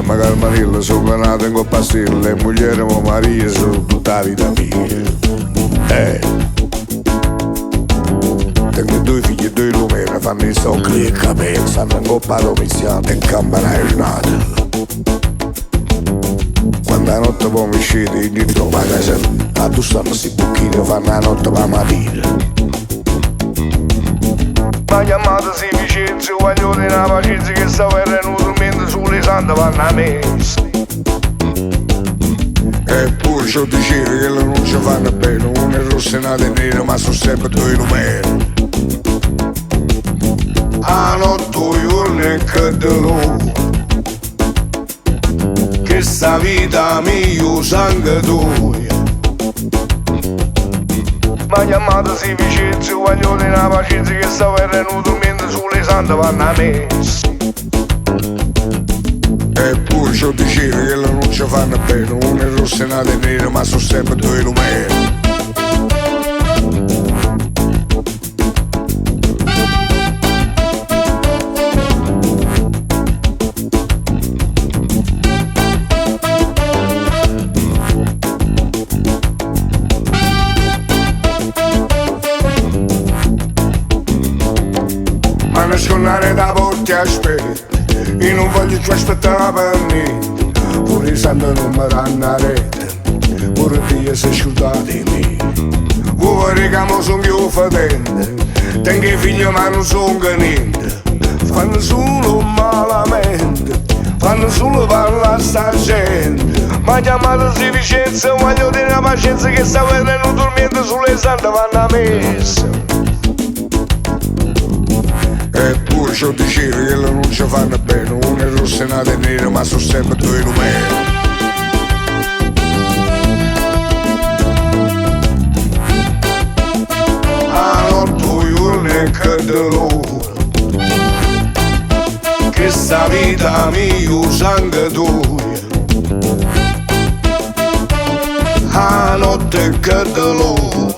chiama Carmarilla, sono nato in pastille, moglie mo Maria, sono tutta la vita mia. Tengo due figli e due numeri, fanno i socchi e capelli, stanno in coppa domiziata e in campana è nata. Quando la notte poi mi scende in ritrovo a casa, a tu stanno sti bucchini, fanno la notte per la mattina. Ma chiamata si Vincenzo, voglio di una pazienza che sta venuto mentre sulle sante vanno a messa. Eppure ci dicevo che le non ci fanno bene, una è rossa e una è nera, ma sono sempre due numeri. A notte giorno è che te lo, che sta vita mia sangue tuo. Ma chiamata si Vincenzo, voglio di una pazienza che sta venuto mentre sulle sante vanno a messa. Eppure ci dicevo che le non ci fanno bene, una è rossa e una è nera, ma sono sempre due numeri. Ma nascondere da porti aspetta, io non voglio più aspettare per niente. Pure i santi non mi danno a rete, pure Dio si è scioltato di me. Vuoi che mo sono più fedente, tengo i figli ma non sono che niente. Fanno solo malamente, fanno solo parlare sta gente. Ma chiamata si Vincenzo, voglio dire la pazienza che sta venendo dormiendo sulle sante vanno a messa. Eppure ci dicevo che le non ci fanno bene, una è rossa e una è nera, ma sono sempre due numeri. A notte giorno è che te l'ora, che sta vita mia sangue tuo. A notte è che te l'ora,